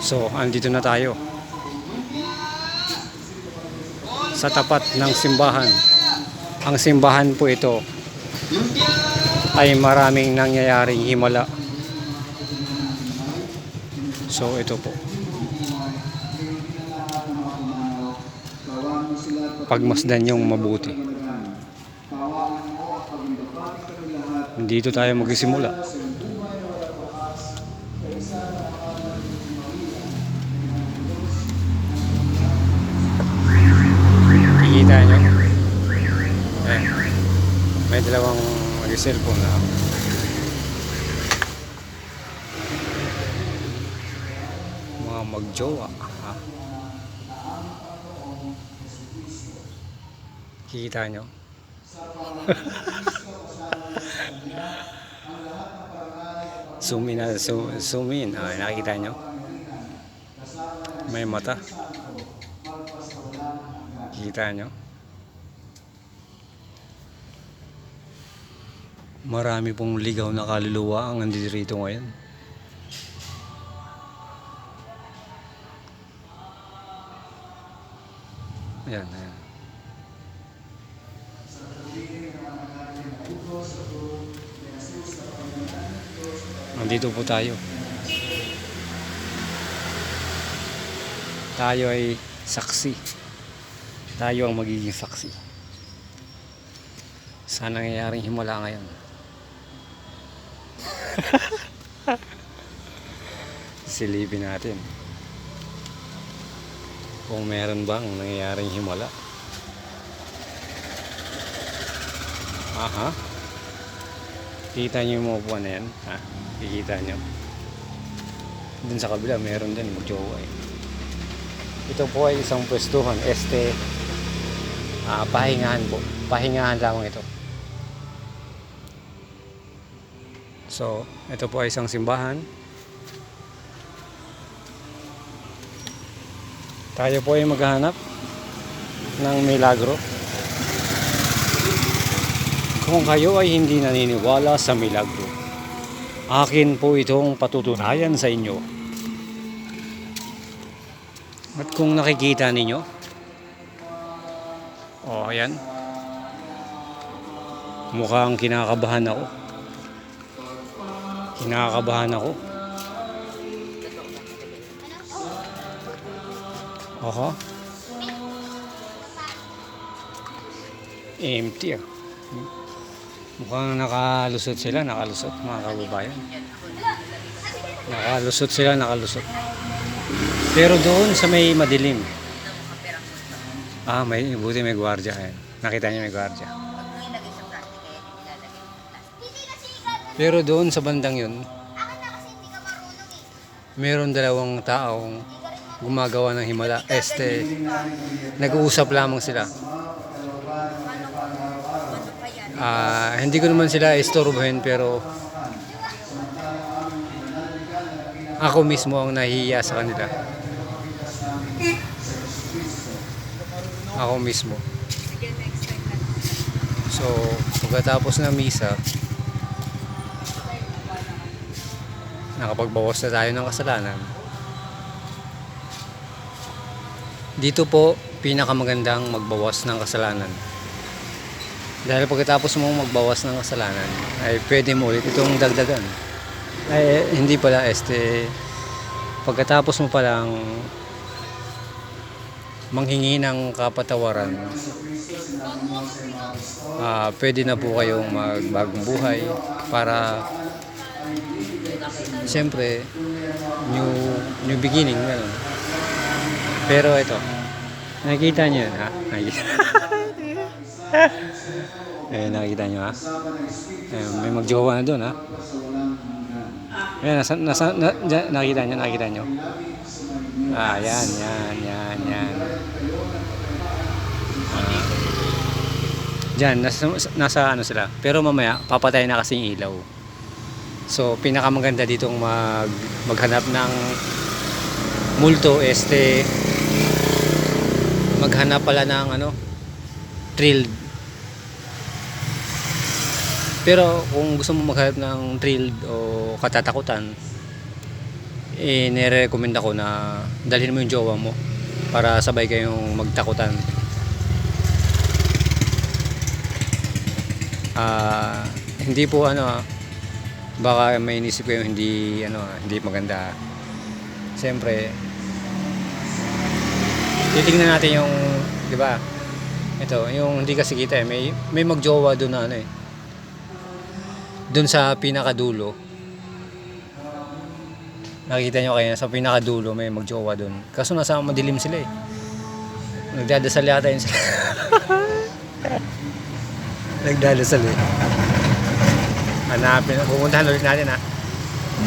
So, andito na tayo sa tapat ng simbahan. Ang simbahan po ito ay maraming nangyayaring himala. So, ito po. Pagmasdan yung mabuti. Dito tayo magsisimula. Kita nyo? Ayan. May dalawang mag-cellphone na. Mga magjowa. Ha? Kita nyo? Zoom in na, zoom in. Ah, nakikita nyo? May mata. Kita nyo? Marami pong ligaw na kaluluwa ang nandito rito ngayon. Ayan, ayan. Nandito po tayo. Tayo ay saksi. Tayo ang magiging saksi sa nangyayaring himala ngayon. Silipin natin kung meron bang nangyayaring himala. Aha. Kita nyo yung mga upuan na yan? Ha? Kikita nyo? Dun sa kabila meron din magjowa eh. Ito po ay isang pwestuhan. Pahingahan po. Pahingahan lamang ito. So, ito po ay isang simbahan. Tayo po ay maghahanap ng milagro. Kung kayo ay hindi naniniwala sa milagro, akin po itong patutunayan sa inyo. At kung nakikita ninyo, ayan, mukhang kinakabahan ako. Kinakabahan ako. Oho. Empty ah. Mukhang nakalusot sila, nakalusot mga kababayan. Nakalusot sila, nakalusot. Pero doon sa may madilim. May buti may gwardiya. Nakita niyo may gwardiya. Pero doon sa bandang yun, meron dalawang taong gumagawa ng himala. Nag-uusap lamang sila. Hindi ko naman sila istorbohin, pero ako mismo ang nahihiya sa kanila. Ako mismo. So, pagkatapos ng misa, nakapagbawas na tayo ng kasalanan. Dito po, pinakamagandang magbawas ng kasalanan. Dahil pagkatapos mo magbawas ng kasalanan, ay pwede mo ulit itong dagdagan. Hindi pala, pagkatapos mo palang manghingi ng kapatawaran, pwede na po kayong magbagong buhay para siyempre new beginning, gano'n. Pero ito, nakikita nyo yun, ha? Nakikita nyo, ha? May magjowa na doon, ha? Nakikita nyo. Yan. Diyan, nasa ano sila. Pero mamaya, papatay na kasing ilaw. So, pinakamaganda ditong maghanap ng multo, maghanap pala ng drilled. Pero kung gusto mo maghanap ng drilled o katatakutan, nire-recommend ako na dalhin mo yung jowa mo para sabay kayong magtakutan. Hindi po baka may inisip kayo hindi hindi maganda. Siyempre titingnan natin yung, di ba? Ito, yung hindi kasi kita may magjowa doon na doon sa pinakadulo. Nakikita nyo kaya sa pinakadulo may magjowa doon. Kaso nasa madilim sila eh. Nagdadasal yata yun sila. Nagdadasal eh. Hanapin, pupuntahan ulit natin ha.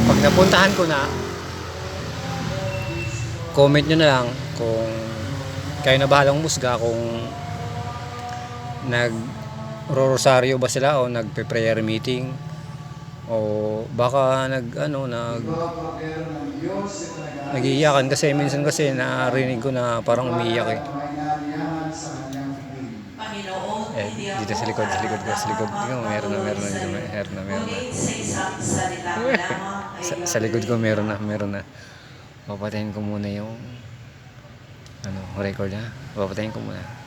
Pag napuntahan ko na, comment nyo na lang kung kayo na bahalang musga kung nag-rosaryo ba sila o nagpe-prayer meeting o baka nag-iiyakan kasi minsan kasi narinig ko na parang umiiyak eh. Dito sa likod ko meron na sa likod ko meron na. Papatayin ko muna yung record ha. Papatayin ko muna.